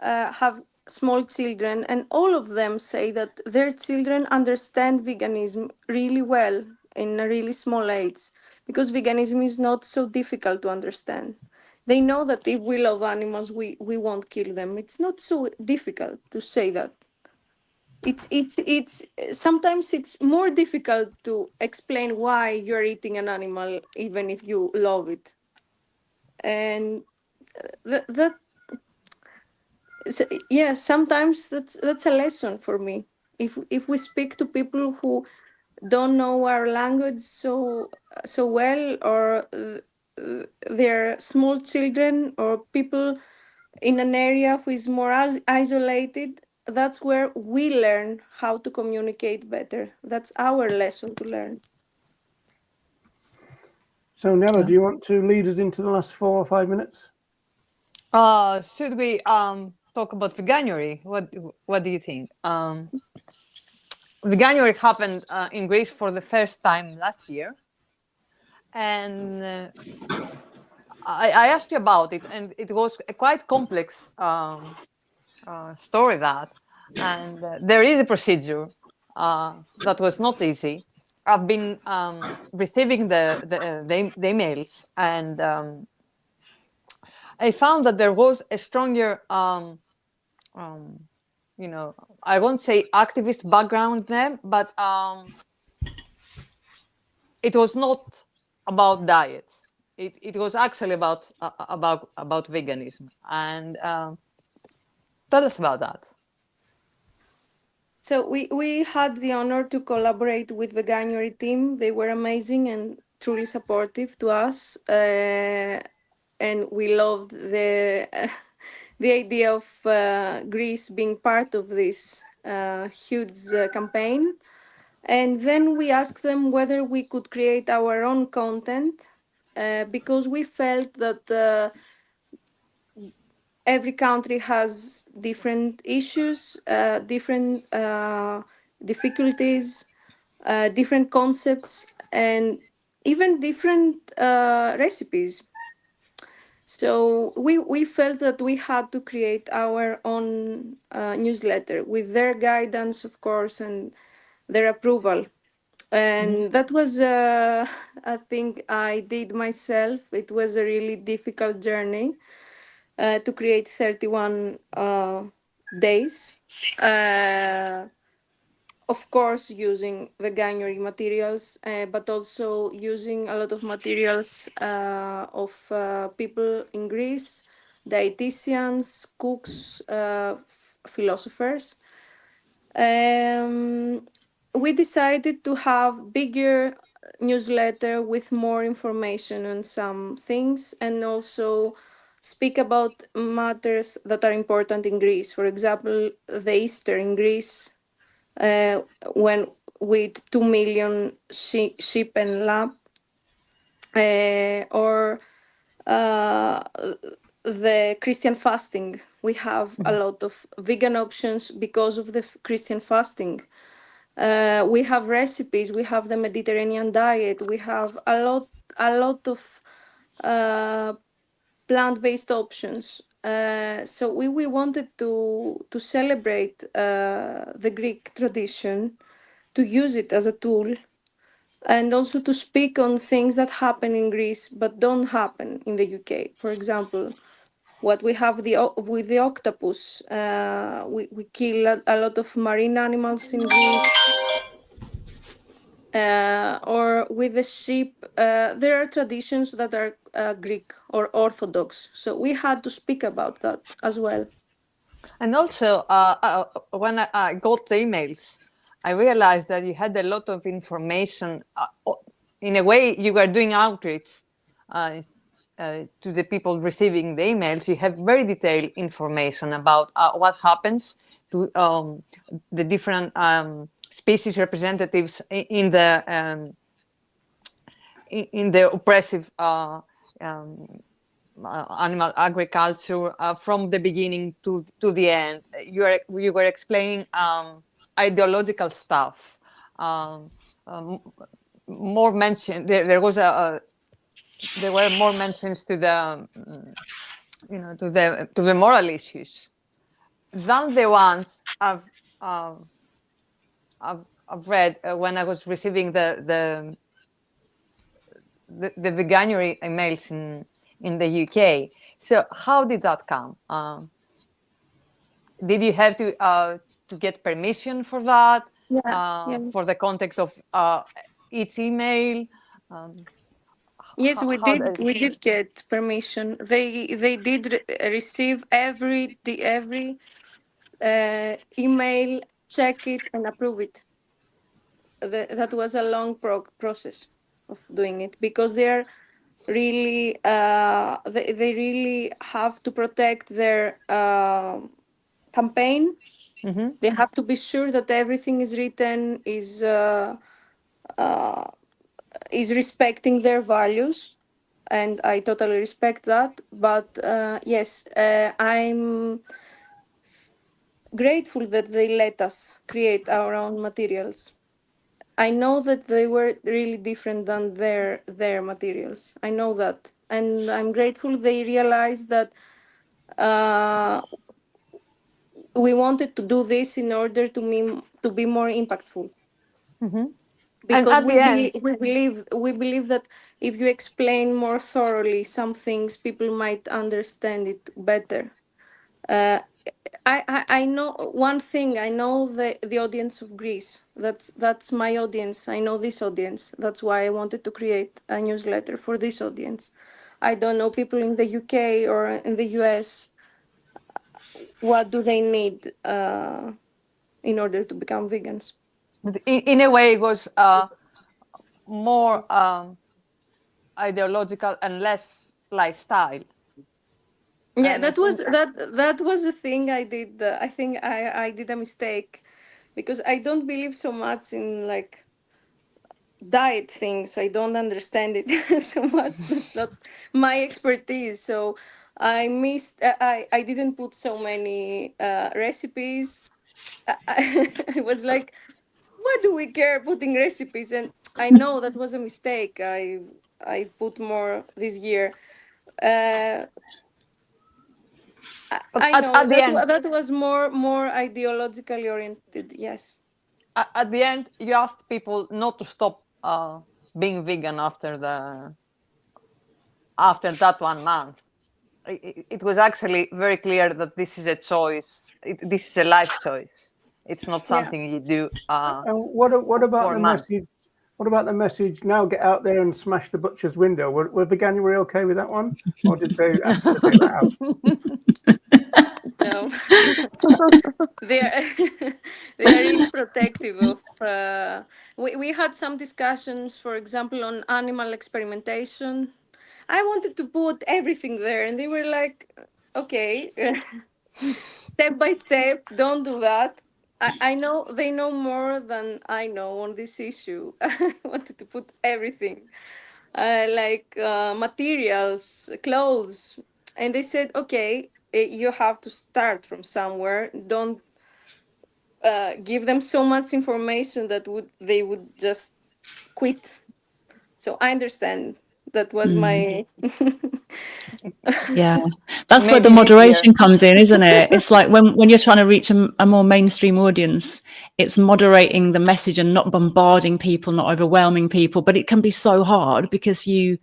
have small children, and all of them say that their children understand veganism really well in a really small age, because veganism is not so difficult to understand. They know that if we love animals, we won't kill them. It's not so difficult to say that. It's sometimes it's more difficult to explain why you're eating an animal even if you love it. And that yeah, sometimes that's a lesson for me. If we speak to people who don't know our language so well, or they're small children or people in an area who is more isolated, that's where we learn how to communicate better. That's our lesson to learn. So Nella, do you want to lead us into the last 4 or 5 minutes? Should we talk about Veganuary? What do you think? Veganuary happened in Greece for the first time last year, and I asked you about it, and it was a quite complex story and there is a procedure that was not easy. I've been receiving the emails, and I found that there was a stronger, you know, I won't say activist background there, but it was not about diet. It was actually about veganism. And tell us about that. So we had the honor to collaborate with the Veganuary team. They were amazing and truly supportive to us, and we loved the idea of Greece being part of this huge campaign. And then we asked them whether we could create our own content, because we felt that every country has different issues, different difficulties, different concepts, and even different recipes. So we felt that we had to create our own newsletter with their guidance, of course, and their approval. And that was a thing I did myself. It was a really difficult journey to create 31 days. Of course, using Veganuary materials, but also using a lot of materials of people in Greece, dietitians, cooks, philosophers. We decided to have bigger newsletter with more information on some things, and also speak about matters that are important in Greece. For example, the Easter in Greece, when with 2 million sheep and lamb, or the Christian fasting. We have a lot of vegan options because of the Christian fasting. We have recipes. We have the Mediterranean diet. We have a lot of plant-based options. So we wanted to celebrate the Greek tradition, to use it as a tool, and also to speak on things that happen in Greece but don't happen in the UK. For example, what we have with the octopus, we kill a lot of marine animals in Greece. Or with the sheep, there are traditions that are Greek or Orthodox. So we had to speak about that as well. And also, when I got the emails, I realized that you had a lot of information. In a way, you were doing outreach to the people receiving the emails. You have very detailed information about what happens to the different species representatives in the oppressive animal agriculture from the beginning to the end. You were explaining ideological stuff. More mention there was there were more mentions to the to the moral issues than the ones I've read when I was receiving the veganuary emails in the UK. So how did that come? Did you have to get permission for that? Yeah. For the context of each email? Yes, we How did. We did get permission. They did receive every email, check it, and approve it. That was a long process of doing it, because they're really they really have to protect their campaign. Mm-hmm. They have to be sure that everything is written is respecting their values, and I totally respect that. But yes, I'm grateful that they let us create our own materials. I know that they were really different than their materials. I know that, and I'm grateful they realized that we wanted to do this in order to be more impactful. Mm-hmm. And Because at the end, we believe that if you explain more thoroughly some things, people might understand it better. Uh, I know one thing. I know the audience of Greece. That's my audience. I know this audience. That's why I wanted to create a newsletter for this audience. I don't know people in the UK or in the US. What do they need in order to become vegans? in a way, it was more ideological and less lifestyle. Yeah, And I that was think that was a thing I did. I think I did a mistake, because I don't believe so much in like diet things. I don't understand it so much. That's not my expertise. So I missed. I didn't put so many recipes. I was like, what do we care putting recipes? And I know that was a mistake. I put more this year. Uh, but I know at the that end, that was more ideologically oriented. Yes. at the end, you asked people not to stop being vegan after that 1 month. It was actually very clear that this is a choice. This is a life choice. It's not Yeah. something you do And what about for a the month. message? What about the message? Now get out there and smash the butcher's window. Were Veganuary okay with that one, or did they ask you to take that out? No. they are they are really protective of. We had some discussions, for example, on animal experimentation. I wanted to put everything there, and they were like, "Okay, step by step, don't do that." I know they know more than I know on this issue. I wanted to put everything, like materials, clothes, and they said, "Okay, you have to start from somewhere. Don't give them so much information that they would just quit." So I understand. That was my Yeah, that's where the Maybe this year. moderation comes in, isn't it? It's like when you're trying to reach a more mainstream audience, it's moderating the message and not bombarding people, not overwhelming people. But it can be so hard because you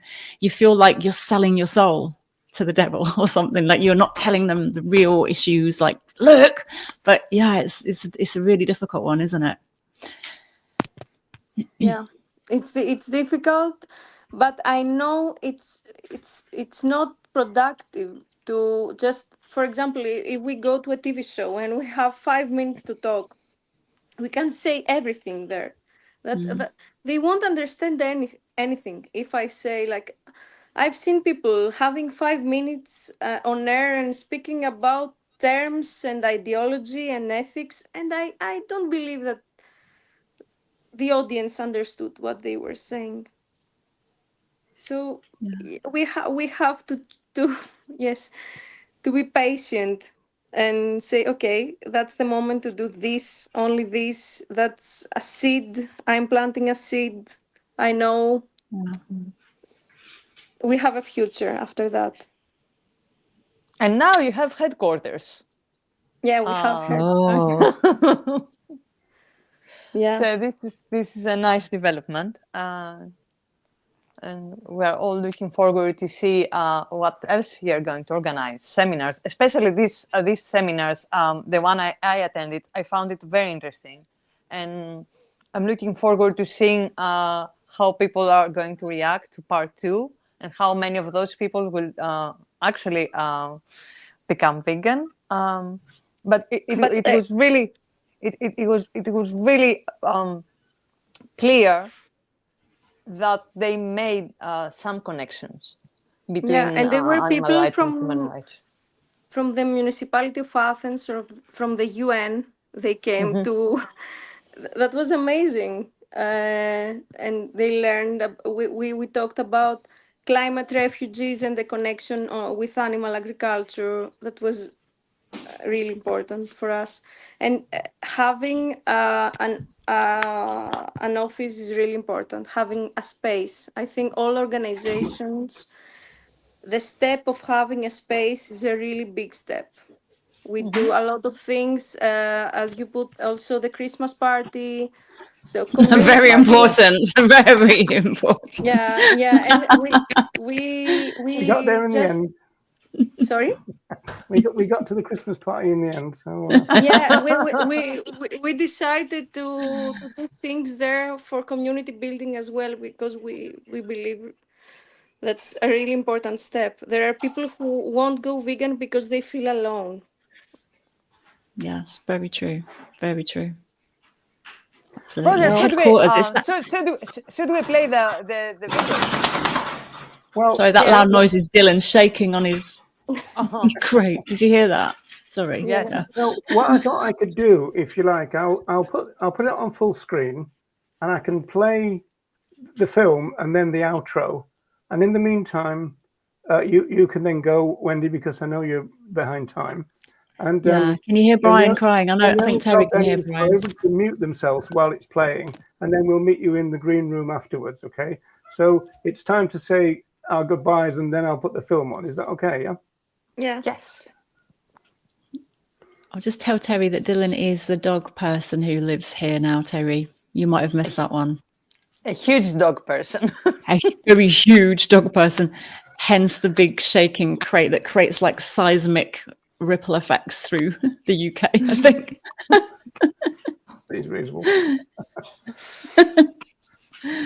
feel like you're selling your soul to the devil or something. Like you're not telling them the real issues. Like, look, but yeah, it's a really difficult one, isn't it? yeah. It's difficult, but I know it's not productive to just, for example, if we go to a TV show and we have 5 minutes to talk, we can say everything there. That they won't understand anything if I say, like, I've seen people having 5 minutes on air and speaking about terms and ideology and ethics, and I don't believe that the audience understood what they were saying. So we have to to yes, to be patient and say, okay, that's the moment to do this, only this. That's a seed. I'm planting a seed. I know we have a future after that. And now you have headquarters. Yeah, we have her. Oh, Yeah. So this is a nice development, and we are all looking forward to see what else you are going to organize. Seminars, especially these seminars. The one I attended, I found it very interesting, and I'm looking forward to seeing how people are going to react to part 2, and how many of those people will actually become vegan. But it But was really it was really clear that they made some connections yeah, between and there were animal people rights and human rights. from the municipality of Athens or from the UN. They came Mhm. to. That was amazing, and they learned. We talked about climate refugees and the connection with animal agriculture. That was really important for us, and having an office is really important. Having a space. I think all organizations, the step of having a space is a really big step. We do a lot of things, as you put also the Christmas party. So community very building. important. Very important. Yeah, yeah, and We got there we in the just end. sorry. We got to the Christmas party in the end. So Yeah, we decided to do things there for community building as well, because we believe that's a really important step. There are people who won't go vegan because they feel alone. Yes, very true. Very true. Absolutely. Roger, Headquarters. Is that? should we play the video? well, Sorry, that Yeah. loud noise is Dylan shaking on his Uh-huh. crate. Did you hear that? Sorry. Yes. Yeah. so what I thought I could do, if you like, I'll put it on full screen, and I can play the film and then the outro, and in the meantime, you can then go, Wendy, because I know you're behind time. And Yeah. Can you hear then Brian crying? I know. then the I only think Terry job can then hear is for Brian. everyone to mute themselves while it's playing, and then we'll meet you in the green room afterwards. Okay? So it's time to say our goodbyes, and then I'll put the film on. Is that okay? Yeah. Yeah. Yes. I'll just tell Terry that Dylan is the dog person who lives here now, Terry. You might have missed that one. A huge dog person. A very huge dog person, hence the big shaking crate that creates like seismic ripple effects through the UK, I think. It's reasonable.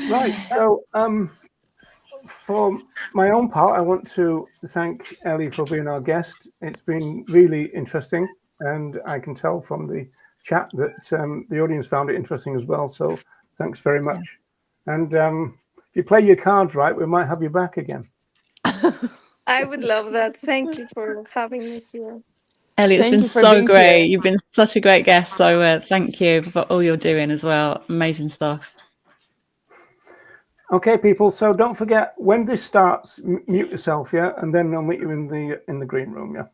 Right. So, for my own part, I want to thank Elli for being our guest. It's been really interesting, and I can tell from the chat that the audience found it interesting as well. So, thanks very much. Yeah. And if you play your cards right, we might have you back again. I would love that. Thank you for having me here. Elli, it's Thank been you for so being great. here. You've been such a great guest. So thank you for all you're doing as well. Amazing stuff. Okay, people. So don't forget, when this starts, mute yourself, yeah, and then I'll meet you in the green room, yeah.